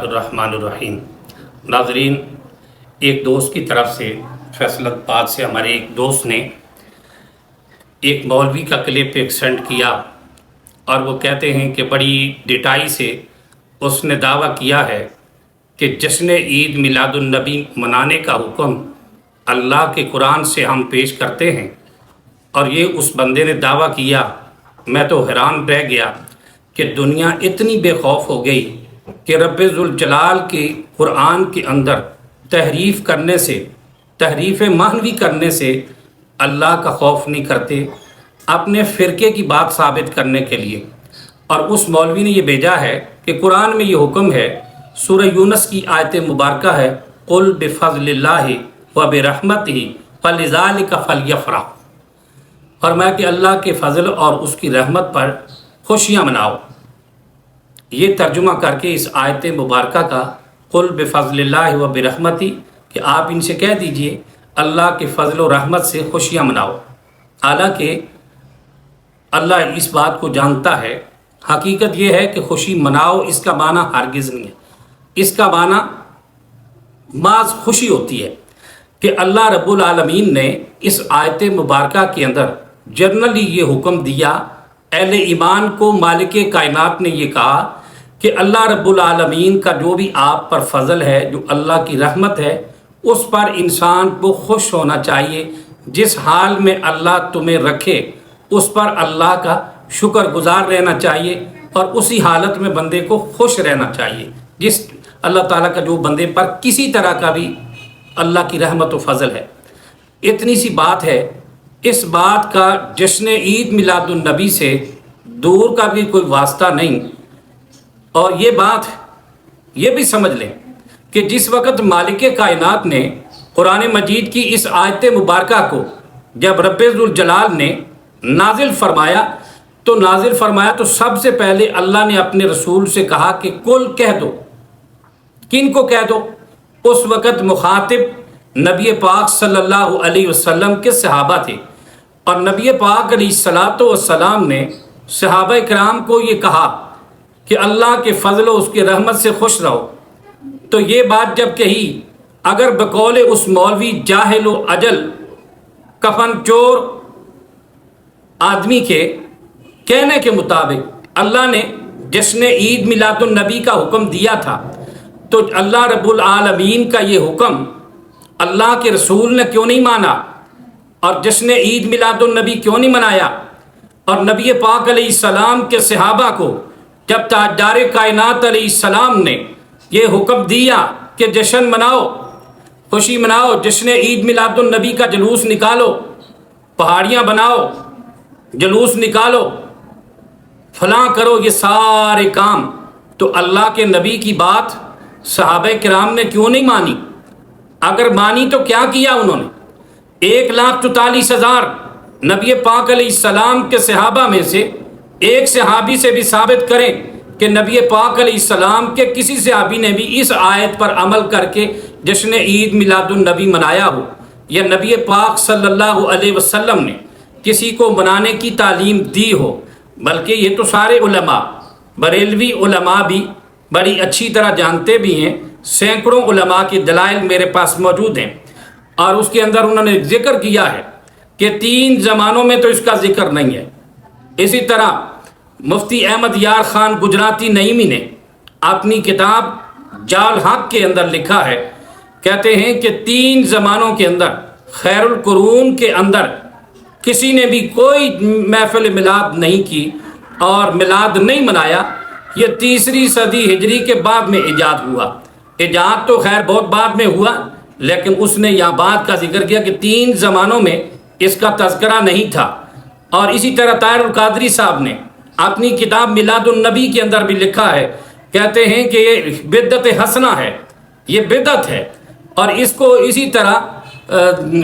الرحمن الرحیم۔ ناظرین، ایک دوست کی طرف سے فیصل آباد سے ہمارے ایک دوست نے ایک مولوی کا کلپ ایک سینڈ کیا اور وہ کہتے ہیں کہ بڑی ڈٹائی سے اس نے دعویٰ کیا ہے کہ جشن عید میلاد النبی منانے کا حکم اللہ کے قرآن سے ہم پیش کرتے ہیں، اور یہ اس بندے نے دعویٰ کیا۔ میں تو حیران رہ گیا کہ دنیا اتنی بے خوف ہو گئی کہ رب ذوالجلال کے قرآن کے اندر تحریف کرنے سے، تحریف معنوی کرنے سے اللہ کا خوف نہیں کرتے اپنے فرقے کی بات ثابت کرنے کے لیے۔ اور اس مولوی نے یہ بھیجا ہے کہ قرآن میں یہ حکم ہے، سورہ یونس کی آیت مبارکہ ہے، قل بفضل اللہ وبرحمتہ فلذلک فلیفرحوا، فرمایا کہ اللہ کے فضل اور اس کی رحمت پر خوشیاں مناؤ۔ یہ ترجمہ کر کے اس آیت مبارکہ کا قل بفضل اللہ وبرحمتہ کہ آپ ان سے کہہ دیجئے اللہ کے فضل و رحمت سے خوشیاں مناؤ۔ حالانکہ اللہ اس بات کو جانتا ہے، حقیقت یہ ہے کہ خوشی مناؤ اس کا معنی ہرگز نہیں ہے۔ اس کا معنی محض خوشی ہوتی ہے کہ اللہ رب العالمین نے اس آیت مبارکہ کے اندر جنرلی یہ حکم دیا اہل ایمان کو۔ مالک کائنات نے یہ کہا کہ اللہ رب العالمین کا جو بھی آپ پر فضل ہے، جو اللہ کی رحمت ہے، اس پر انسان کو خوش ہونا چاہیے۔ جس حال میں اللہ تمہیں رکھے اس پر اللہ کا شکر گزار رہنا چاہیے، اور اسی حالت میں بندے کو خوش رہنا چاہیے۔ جس اللہ تعالیٰ کا جو بندے پر کسی طرح کا بھی اللہ کی رحمت و فضل ہے، اتنی سی بات ہے۔ اس بات کا جشن عید میلاد النبی سے دور کا بھی کوئی واسطہ نہیں۔ اور یہ بات یہ بھی سمجھ لیں کہ جس وقت مالک کائنات نے قرآن مجید کی اس آیت مبارکہ کو جب رب ذوالجلال نے نازل فرمایا تو سب سے پہلے اللہ نے اپنے رسول سے کہا کہ کل کہہ دو۔ کن کو کہہ دو؟ اس وقت مخاطب نبی پاک صلی اللہ علیہ وسلم کے صحابہ تھے، اور نبی پاک علیہ السلام نے صحابہ کرام کو یہ کہا کہ اللہ کے فضل و اس کی رحمت سے خوش رہو۔ تو یہ بات جب کہی، اگر بقول اس مولوی جاہل و اجل کفن چور آدمی کے کہنے کے مطابق اللہ نے جشن عید میلاد النبی کا حکم دیا تھا، تو اللہ رب العالمین کا یہ حکم اللہ کے رسول نے کیوں نہیں مانا، اور جشن عید میلاد النبی کیوں نہیں منایا؟ اور نبی پاک علیہ السلام کے صحابہ کو جب تاجدار کائنات علیہ السلام نے یہ حکم دیا کہ جشن مناؤ، خوشی مناؤ، جشن عید میلاد النبی کا جلوس نکالو، پہاڑیاں بناؤ، جلوس نکالو، فلاں کرو، یہ سارے کام، تو اللہ کے نبی کی بات صحابہ کرام نے کیوں نہیں مانی؟ اگر مانی تو کیا کیا انہوں نے؟ 1,44,000 نبی پاک علیہ السلام کے صحابہ میں سے ایک صحابی سے بھی ثابت کریں کہ نبی پاک علیہ السلام کے کسی صحابی نے بھی اس آیت پر عمل کر کے جشن عید میلاد النبی منایا ہو، یا نبی پاک صلی اللہ علیہ وسلم نے کسی کو منانے کی تعلیم دی ہو۔ بلکہ یہ تو سارے علماء، بریلوی علماء بھی بڑی اچھی طرح جانتے بھی ہیں، سینکڑوں علماء کے دلائل میرے پاس موجود ہیں، اور اس کے اندر انہوں نے ذکر کیا ہے کہ 3 زمانوں میں تو اس کا ذکر نہیں ہے۔ اسی طرح مفتی احمد یار خان گجراتی نعیمی نے اپنی کتاب جال حق کے اندر لکھا ہے، کہتے ہیں کہ 3 زمانوں کے اندر خیر القرون کے اندر کسی نے بھی کوئی محفل میلاد نہیں کی اور میلاد نہیں منایا۔ یہ 3ری صدی ہجری کے بعد میں ایجاد ہوا۔ ایجاد تو خیر بہت بعد میں ہوا، لیکن اس نے یہاں بات کا ذکر کیا کہ 3 زمانوں میں اس کا تذکرہ نہیں تھا۔ اور اسی طرح طاہر القادری صاحب نے اپنی کتاب میلاد النبی کے اندر بھی لکھا ہے، کہتے ہیں کہ یہ بدعت حسنہ ہے، یہ بدعت ہے۔ اور اس کو اسی طرح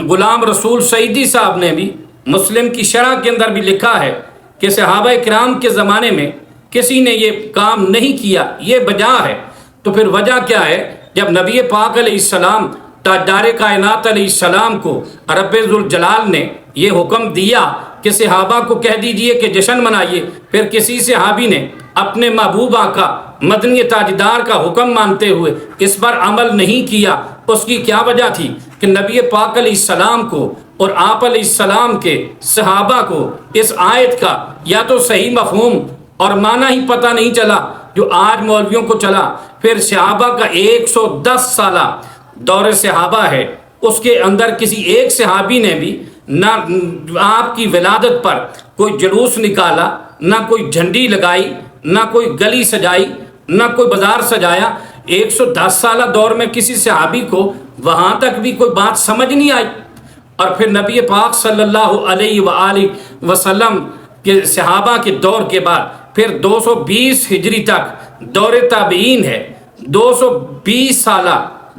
غلام رسول سعیدی صاحب نے بھی مسلم کی شرح کے اندر بھی لکھا ہے کہ صحابہ کرام کے زمانے میں کسی نے یہ کام نہیں کیا، یہ وجہ ہے۔ تو پھر وجہ کیا ہے؟ جب نبی پاک علیہ السلام تاجدار کائنات علیہ السلام کو رب ذوالجلال نے یہ حکم دیا کہ صحابہ کو کہہ دیجئے کہ جشن منائیے، پھر کسی صحابی نے اپنے محبوب آقا مدنی تاجدار کا حکم مانتے ہوئے اس پر عمل نہیں کیا، اس کی کیا وجہ تھی؟ کہ نبی پاک علیہ السلام کو اور آپ علیہ السلام کے صحابہ کو اس آیت کا یا تو صحیح مفہوم اور معنی ہی پتہ نہیں چلا جو آج مولویوں کو چلا۔ پھر صحابہ کا 110 سالہ دور صحابہ ہے، اس کے اندر کسی ایک صحابی نے بھی نہ آپ کی ولادت پر کوئی جلوس نکالا، نہ کوئی جھنڈی لگائی، نہ کوئی گلی سجائی، نہ کوئی بازار سجایا۔ 110 سالہ دور میں کسی صحابی کو وہاں تک بھی کوئی بات سمجھ نہیں آئی۔ اور پھر نبی پاک صلی اللہ علیہ وآلہ وسلم کے صحابہ کے دور کے بعد پھر 220 ہجری تک دور تابعین ہے۔ 220 سالہ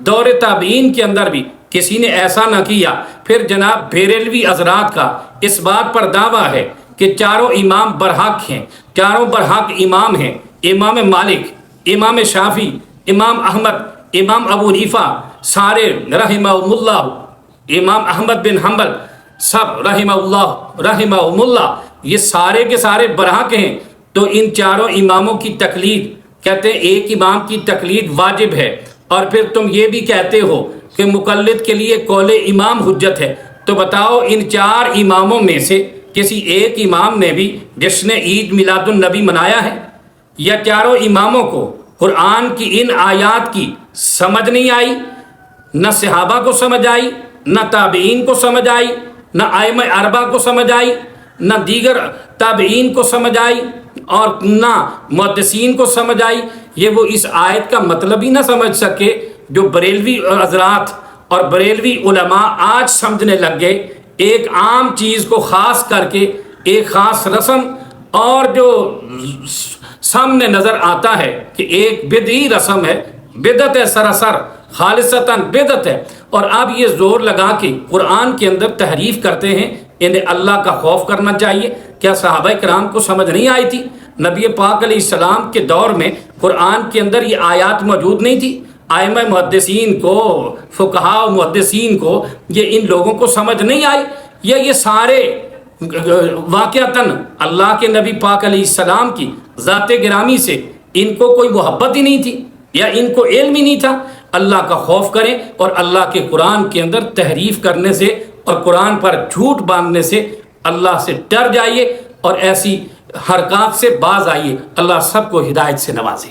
دور تابعین کے اندر بھی کسی نے ایسا نہ کیا۔ پھر جناب بریلوی حضرات کا اس بات پر دعویٰ ہے کہ چاروں امام برحق ہیں، چاروں برحق امام ہیں، امام مالک، امام شافعی، امام احمد، امام ابو حنیفہ، سارے رحمہ اللہ، امام احمد بن حنبل سب رحمہ اللہ، یہ سارے کے سارے برحق ہیں۔ تو ان چاروں اماموں کی تقلید، کہتے ہیں ایک امام کی تقلید واجب ہے، اور پھر تم یہ بھی کہتے ہو کہ مقلد کے لیے قول امام حجت ہے۔ تو بتاؤ ان چار اماموں میں سے کسی ایک امام نے بھی جشن عید میلاد النبی منایا ہے؟ یا چاروں اماموں کو قرآن کی ان آیات کی سمجھ نہیں آئی؟ نہ صحابہ کو سمجھ آئی، نہ تابعین کو سمجھ آئی، نہ ائمہ اربعہ کو سمجھ آئی، نہ دیگر تابعین کو سمجھ آئی، اور نہ محدثین کو سمجھ آئی۔ یہ وہ اس آیت کا مطلب ہی نہ سمجھ سکے جو بریلوی حضرات اور بریلوی علماء آج سمجھنے لگ گئے۔ ایک عام چیز کو خاص کر کے ایک خاص رسم، اور جو سامنے نظر آتا ہے کہ ایک بدعی رسم ہے، بدعت ہے، سراسر خالصتاً بدعت ہے، اور اب یہ زور لگا کے قرآن کے اندر تحریف کرتے ہیں۔ انہیں اللہ کا خوف کرنا چاہیے۔ کیا صحابہ کرام کو سمجھ نہیں آئی تھی؟ نبی پاک علیہ السلام کے دور میں قرآن کے اندر یہ آیات موجود نہیں تھی؟ ائمہ محدثین کو، فقہاء محدثین کو یہ ان لوگوں کو سمجھ نہیں آئی؟ یا یہ سارے واقعتاً اللہ کے نبی پاک علیہ السلام کی ذات گرامی سے ان کو کوئی محبت ہی نہیں تھی، یا ان کو علم ہی نہیں تھا؟ اللہ کا خوف کریں اور اللہ کے قرآن کے اندر تحریف کرنے سے اور قرآن پر جھوٹ باندھنے سے اللہ سے ڈر جائیے، اور ایسی حرکات سے باز آئیے۔ اللہ سب کو ہدایت سے نوازے۔